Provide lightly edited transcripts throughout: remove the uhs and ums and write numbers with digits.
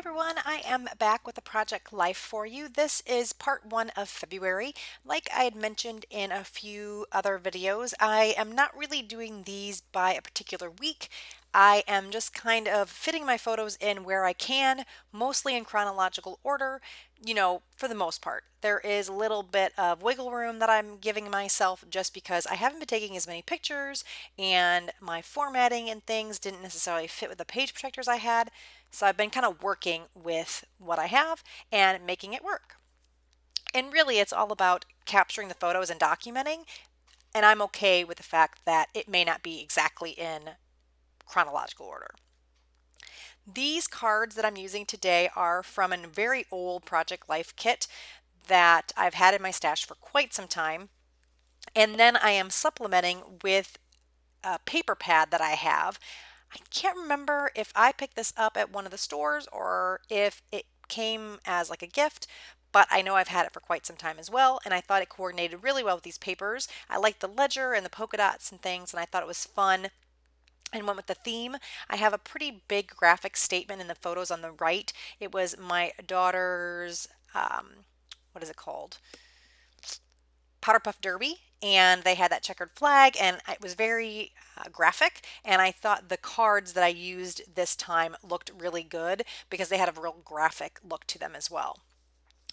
everyone, I am back with a project life for you. This is part one of February. Like I had mentioned in a few other videos, I am not really doing these by a particular week. I am just kind of fitting my photos in where I can, mostly in chronological order, for the most part. There is a little bit of wiggle room that I'm giving myself just because I haven't been taking as many pictures and my formatting and things didn't necessarily fit with the page protectors I had. So I've been kind of working with what I have and making it work. And really, it's all about capturing the photos and documenting. And I'm okay with the fact that it may not be exactly in chronological order. These cards that I'm using today are from a very old Project Life kit that I've had in my stash for quite some time. And then I am supplementing with a paper pad that I have. I can't remember if I picked this up at one of the stores or if it came as like a gift, but I know I've had it for quite some time as well, and I thought it coordinated really well with these papers. I liked the ledger and the polka dots and things, and I thought it was fun and went with the theme. I have a pretty big graphic statement in the photos on the right. It was my daughter's, what is it called? Powder Puff Derby, and they had that checkered flag, and it was very graphic. And I thought the cards that I used this time looked really good because they had a real graphic look to them as well.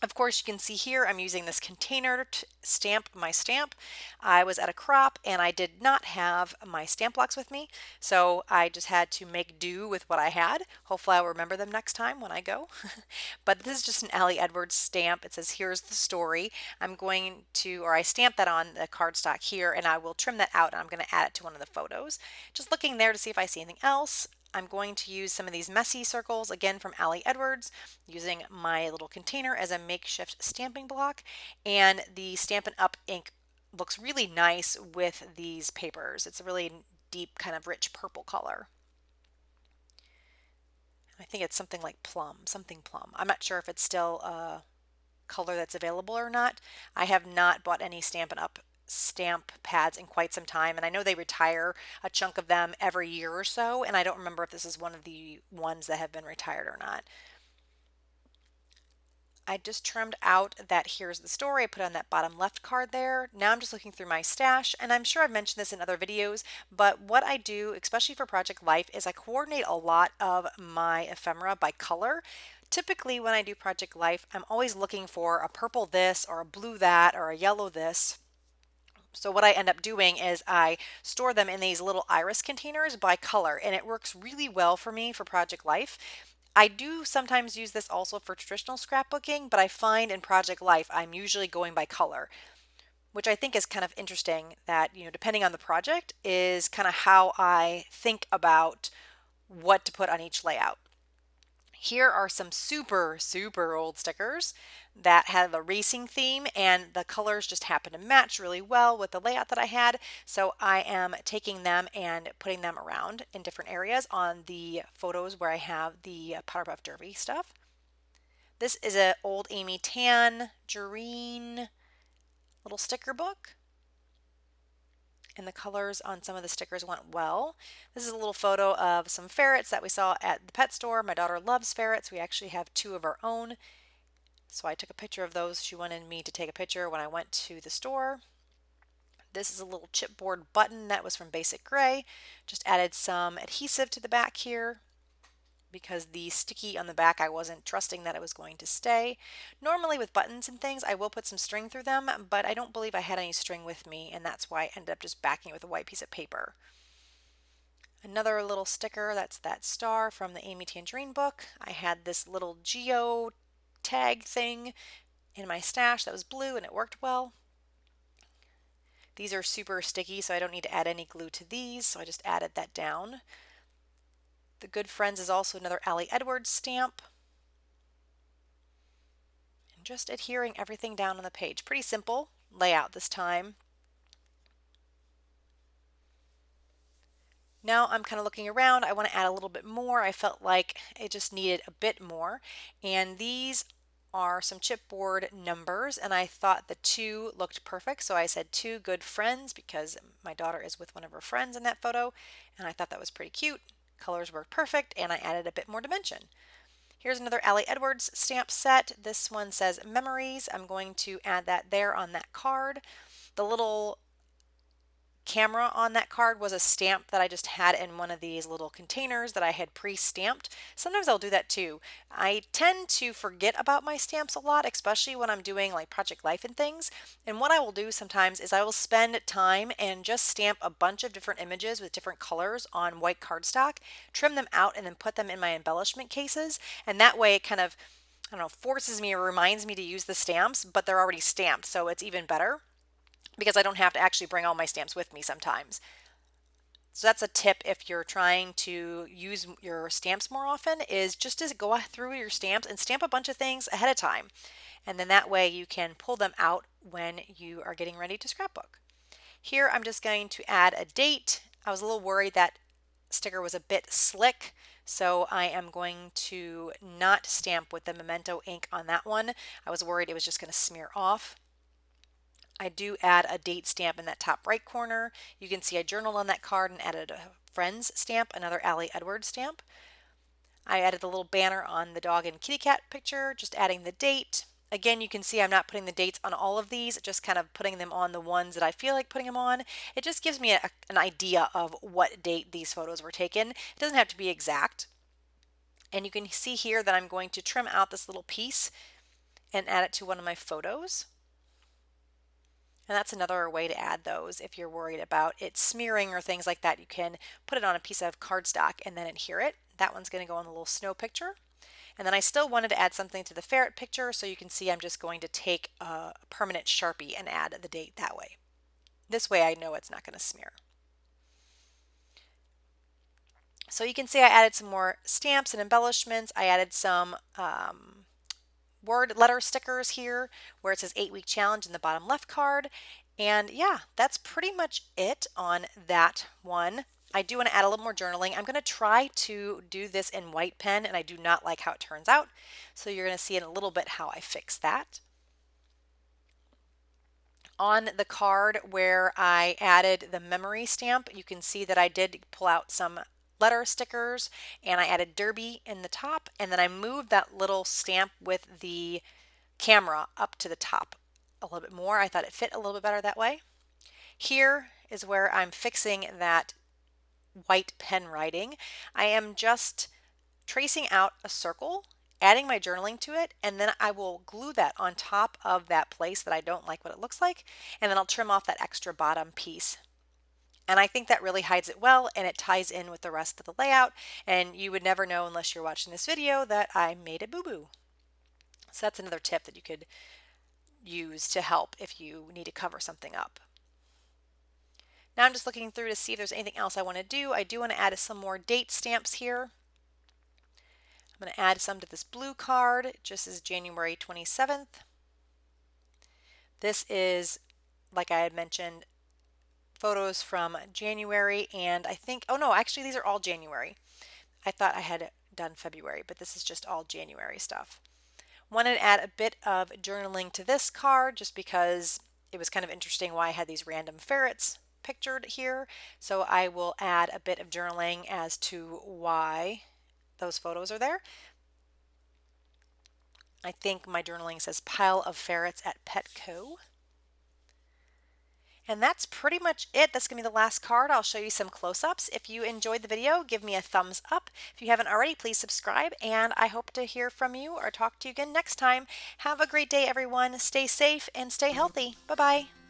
Of course, you can see here I'm using this container to stamp my stamp. I was at a crop and I did not have my stamp blocks with me, so I just had to make do with what I had. Hopefully I'll remember them next time when I go. But this is just an Allie Edwards stamp. It says, "Here's the story." I stamped that on the cardstock here, and I will trim that out and I'm going to add it to one of the photos. Just looking there to see if I see anything else. I'm going to use some of these messy circles, again from Allie Edwards, using my little container as a makeshift stamping block. And the Stampin' Up! Ink looks really nice with these papers. It's a really deep, kind of rich purple color. I think it's something like plum, something plum. I'm not sure if it's still a color that's available or not. I have not bought any Stampin' Up! Stamp pads in quite some time, and I know they retire a chunk of them every year or so, and I don't remember if this is one of the ones that have been retired or not. I just trimmed out that "Here's the story." I put on that bottom left card there. Now I'm just looking through my stash, and I'm sure I've mentioned this in other videos, but what I do, especially for Project Life, is I coordinate a lot of my ephemera by color. Typically when I do Project Life, I'm always looking for a purple this or a blue that or a yellow this. So what I end up doing is I store them in these little iris containers by color, and it works really well for me for Project Life. I do sometimes use this also for traditional scrapbooking, but I find in Project Life I'm usually going by color, which I think is kind of interesting that, depending on the project is kind of how I think about what to put on each layout. Here are some super, super old stickers that have a racing theme, and the colors just happen to match really well with the layout that I had. So I am taking them and putting them around in different areas on the photos where I have the Powder Puff Derby stuff. This is an old Amy Tangerine little sticker book, and the colors on some of the stickers went well. This is a little photo of some ferrets that we saw at the pet store. My daughter loves ferrets. We actually have two of our own. So I took a picture of those. She wanted me to take a picture when I went to the store. This is a little chipboard button that was from Basic Gray. Just added some adhesive to the back here because the sticky on the back I wasn't trusting that it was going to stay. Normally with buttons and things I will put some string through them, but I don't believe I had any string with me, and that's why I ended up just backing it with a white piece of paper. Another little sticker, that's that star from the Amy Tangerine book. I had this little geo tag thing in my stash that was blue, and it worked well. These are super sticky, so I don't need to add any glue to these, so I just added that down. The Good Friends is also another Allie Edwards stamp. And just adhering everything down on the page. Pretty simple layout this time. Now I'm kind of looking around. I want to add a little bit more. I felt like it just needed a bit more. And these are some chipboard numbers, and I thought the 2 looked perfect. So I said 2 good friends because my daughter is with one of her friends in that photo, and I thought that was pretty cute. Colors worked perfect, and I added a bit more dimension. Here's another Allie Edwards stamp set. This one says Memories. I'm going to add that there on that card. The little camera on that card was a stamp that I just had in one of these little containers that I had pre-stamped. Sometimes I'll do that too. I tend to forget about my stamps a lot, especially when I'm doing like Project Life and things. And what I will do sometimes is I will spend time and just stamp a bunch of different images with different colors on white cardstock, trim them out, and then put them in my embellishment cases. And that way it kind of, I don't know, forces me or reminds me to use the stamps, but they're already stamped, so it's even better because I don't have to actually bring all my stamps with me sometimes. So that's a tip if you're trying to use your stamps more often, is just to go through your stamps and stamp a bunch of things ahead of time. And then that way you can pull them out when you are getting ready to scrapbook. Here I'm just going to add a date. I was a little worried that sticker was a bit slick, so I am going to not stamp with the Memento ink on that one. I was worried it was just going to smear off. I do add a date stamp in that top right corner. You can see I journaled on that card and added a friends stamp, another Allie Edwards stamp. I added the little banner on the dog and kitty cat picture, just adding the date. Again, you can see I'm not putting the dates on all of these, just kind of putting them on the ones that I feel like putting them on. It just gives me an idea of what date these photos were taken. It doesn't have to be exact. And you can see here that I'm going to trim out this little piece and add it to one of my photos. And that's another way to add those. If you're worried about it smearing or things like that, you can put it on a piece of cardstock and then adhere it. That one's going to go on the little snow picture. And then I still wanted to add something to the ferret picture, so you can see I'm just going to take a permanent Sharpie and add the date that way. This way I know it's not going to smear. So you can see I added some more stamps and embellishments. I added some word letter stickers here where it says 8-week challenge in the bottom left card. And yeah, that's pretty much it on that one. I do want to add a little more journaling. I'm going to try to do this in white pen, and I do not like how it turns out. So you're going to see in a little bit how I fix that. On the card where I added the memory stamp, you can see that I did pull out some letter stickers and I added Derby in the top, and then I moved that little stamp with the camera up to the top a little bit more. I thought it fit a little bit better that way. Here is where I'm fixing that white pen writing. I am just tracing out a circle, adding my journaling to it, and then I will glue that on top of that place that I don't like what it looks like, and then I'll trim off that extra bottom piece. And I think that really hides it well, and it ties in with the rest of the layout, and you would never know unless you're watching this video that I made a boo-boo. So that's another tip that you could use to help if you need to cover something up. Now I'm just looking through to see if there's anything else I want to do. I do want to add some more date stamps here. I'm going to add some to this blue card, just as January 27th. This is, like I had mentioned, photos from January, and I think, oh no, actually these are all January. I thought I had done February, but this is just all January stuff. Wanted to add a bit of journaling to this card just because it was kind of interesting why I had these random ferrets pictured here. So I will add a bit of journaling as to why those photos are there. I think my journaling says pile of ferrets at Petco. And that's pretty much it. That's going to be the last card. I'll show you some close-ups. If you enjoyed the video, give me a thumbs up. If you haven't already, please subscribe, and I hope to hear from you or talk to you again next time. Have a great day, everyone. Stay safe and stay healthy. Bye-bye.